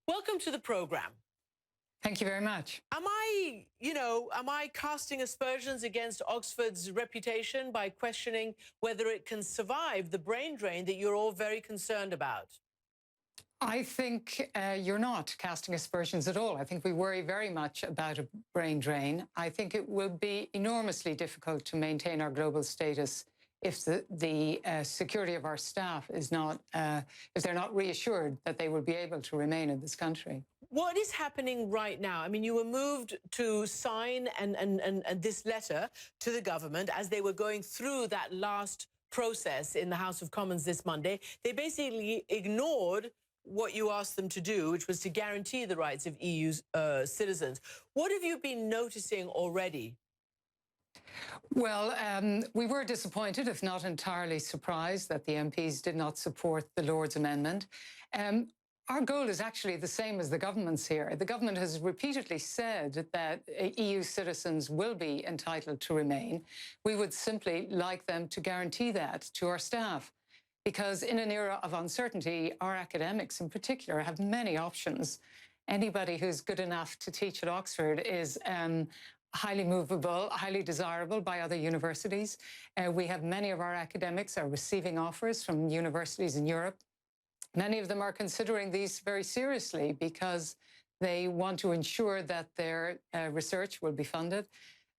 Welcome to the program. Thank you very much. Am I casting aspersions against Oxford's reputation by questioning whether it can survive the brain drain that you're all very concerned about? I think you're not casting aspersions at all. I think we worry very much about a brain drain. I think it will be enormously difficult to maintain our global status if the security of our staff is not, if they're not reassured that they will be able to remain in this country. What is happening right now? I mean, you were moved to sign and this letter to the government as they were going through that last process in the House of Commons this Monday. They basically ignored what you asked them to do, which was to guarantee the rights of EU citizens. What have you been noticing already? Well, we were disappointed, if not entirely surprised, that the MPs did not support the Lord's amendment. Our goal is actually the same as the government's here. The government has repeatedly said that EU citizens will be entitled to remain. We would simply like them to guarantee that to our staff, because in an era of uncertainty, our academics in particular have many options. Anybody who's good enough to teach at Oxford is highly movable, highly desirable by other universities. We have many of our academics are receiving offers from universities in Europe. Many of them are considering these very seriously because they want to ensure that their research will be funded.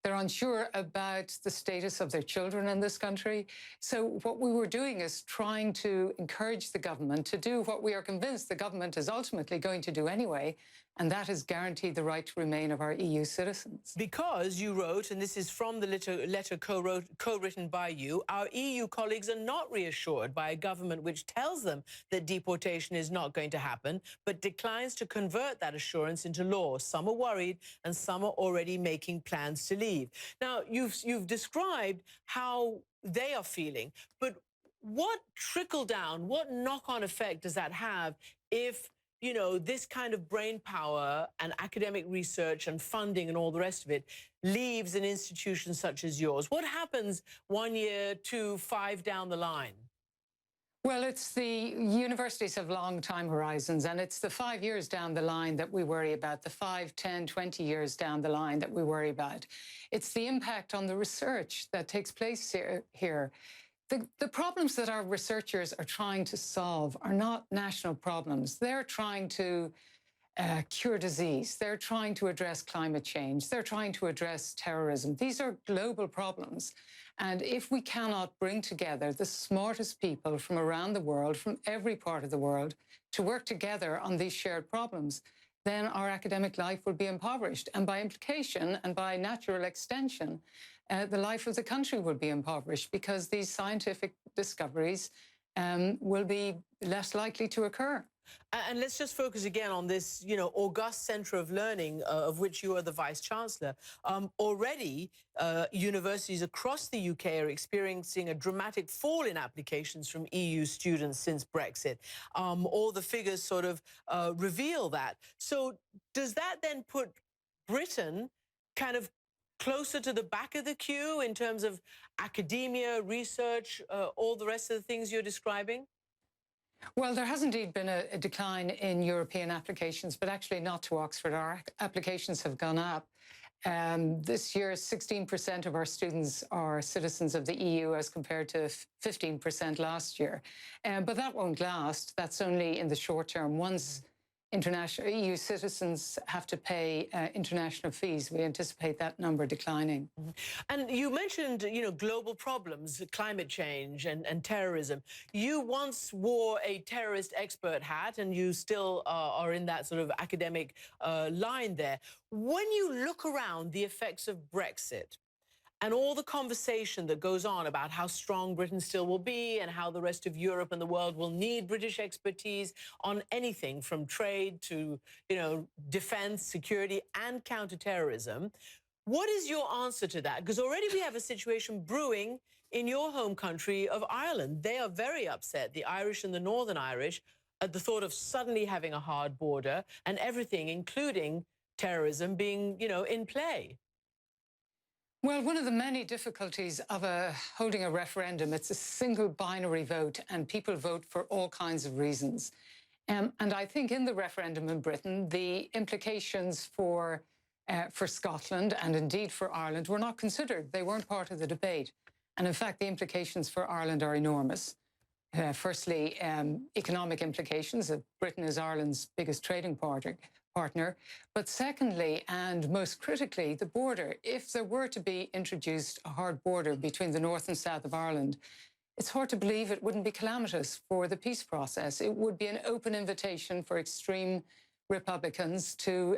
They're unsure about the status of their children in this country. So what we were doing is trying to encourage the government to do what we are convinced the government is ultimately going to do anyway, and that is guarantee the right to remain of our EU citizens. Because you wrote, and this is from the letter co-written by you, our EU colleagues are not reassured by a government which tells them that deportation is not going to happen, but declines to convert that assurance into law. Some are worried and some are already making plans to leave. Now, you've described how they are feeling, but what trickle down, what knock-on effect does that have if this kind of brain power and academic research and funding and all the rest of it leaves an institution such as yours? What happens 1 year, 2, 5 down the line? Well, it's the universities have long time horizons, and it's the 5 years down the line that we worry about, the 5, 10, 20 years down the line that we worry about. It's the impact on the research that takes place here. The problems that our researchers are trying to solve are not national problems. They're trying to cure disease. They're trying to address climate change. They're trying to address terrorism. These are global problems. And if we cannot bring together the smartest people from around the world, from every part of the world, to work together on these shared problems, then our academic life will be impoverished. And by implication and by natural extension, the life of the country will be impoverished because these scientific discoveries will be less likely to occur. And let's just focus again on this, august centre of learning of which you are the Vice-Chancellor. Already, universities across the UK are experiencing a dramatic fall in applications from EU students since Brexit. All the figures sort of reveal that. So does that then put Britain kind of closer to the back of the queue in terms of academia, research, all the rest of the things you're describing? Well, there has indeed been a decline in European applications, but actually not to Oxford. Our applications have gone up. This year, 16% of our students are citizens of the EU as compared to 15% last year. But that won't last. That's only in the short term. Once international EU citizens have to pay international fees, we anticipate that number declining. And you mentioned, global problems, climate change and terrorism. You once wore a terrorist expert hat, and you still are in that sort of academic line there. When you look around the effects of Brexit, and all the conversation that goes on about how strong Britain still will be and how the rest of Europe and the world will need British expertise on anything from trade to, defense, security and counterterrorism. What is your answer to that? Because already we have a situation brewing in your home country of Ireland. They are very upset, the Irish and the Northern Irish, at the thought of suddenly having a hard border and everything, including terrorism, being, in play. Well, one of the many difficulties of holding a referendum, it's a single binary vote and people vote for all kinds of reasons. And I think in the referendum in Britain, the implications for Scotland and indeed for Ireland were not considered. They weren't part of the debate. And in fact, the implications for Ireland are enormous. Firstly, economic implications. Britain is Ireland's biggest trading partner. But secondly, and most critically, the border. If there were to be introduced a hard border between the north and south of Ireland, it's hard to believe it wouldn't be calamitous for the peace process. It would be an open invitation for extreme Republicans to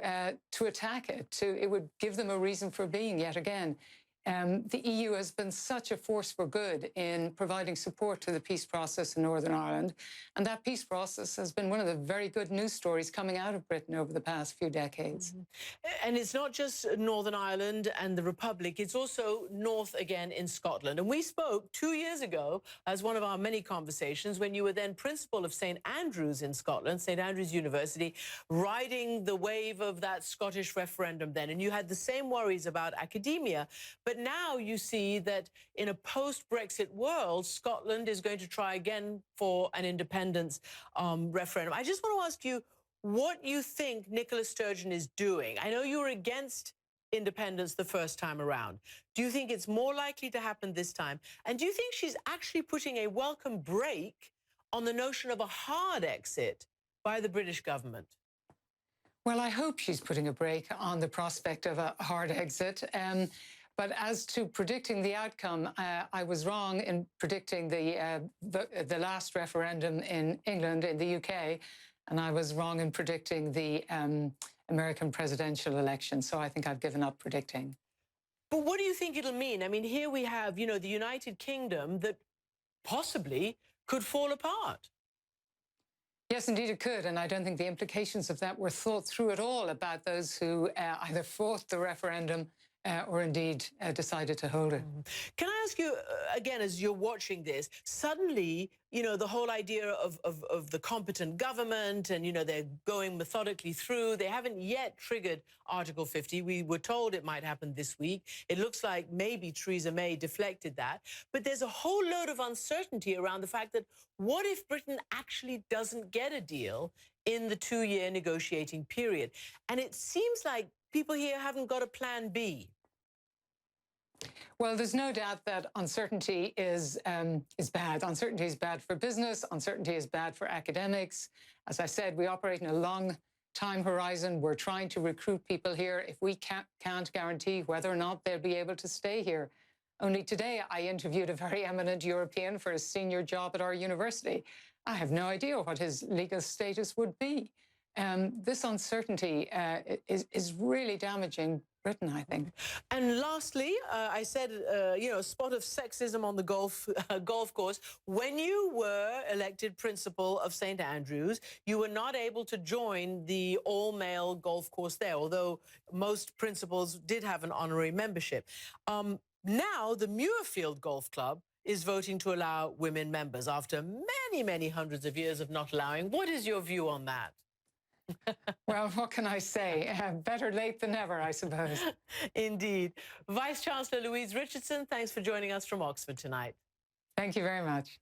attack it. It would give them a reason for being yet again. The EU has been such a force for good in providing support to the peace process in Northern Ireland. And that peace process has been one of the very good news stories coming out of Britain over the past few decades. Mm-hmm. And it's not just Northern Ireland and the Republic, it's also north again in Scotland. And we spoke 2 years ago as one of our many conversations when you were then principal of St. Andrews in Scotland, St. Andrews University, riding the wave of that Scottish referendum then. And you had the same worries about academia. But now you see that in a post-Brexit world, Scotland is going to try again for an independence referendum. I just want to ask you what you think Nicola Sturgeon is doing. I know you were against independence the first time around. Do you think it's more likely to happen this time? And do you think she's actually putting a welcome break on the notion of a hard exit by the British government? Well, I hope she's putting a break on the prospect of a hard exit. But as to predicting the outcome, I was wrong in predicting the last referendum in England, in the UK, and I was wrong in predicting the American presidential election. So I think I've given up predicting. But what do you think it'll mean? I mean, here we have, you know, the United Kingdom that possibly could fall apart. Yes, indeed it could. And I don't think the implications of that were thought through at all about those who either fought the referendum or indeed decided to hold it. Can I ask you, again, as you're watching this, suddenly, you know, the whole idea of the competent government and, you know, they're going methodically through, they haven't yet triggered Article 50. We were told it might happen this week. It looks like maybe Theresa May deflected that. But there's a whole load of uncertainty around the fact that what if Britain actually doesn't get a deal in the 2-year negotiating period? And it seems like people here haven't got a plan B. Well, there's no doubt that uncertainty is bad. Uncertainty is bad for business. Uncertainty is bad for academics. As I said, we operate in a long time horizon. We're trying to recruit people here. If we can't guarantee whether or not they'll be able to stay here. Only today, I interviewed a very eminent European for a senior job at our university. I have no idea what his legal status would be. This uncertainty is really damaging Britain, I think. And lastly, I said, you know, a spot of sexism on the golf course. When you were elected principal of St. Andrews, you were not able to join the all-male golf course there, although most principals did have an honorary membership. Now, the Muirfield Golf Club is voting to allow women members after many, many hundreds of years of not allowing. What is your view on that? Well, what can I say? Better late than never, I suppose. Indeed. Vice-Chancellor Louise Richardson, thanks for joining us from Oxford tonight. Thank you very much.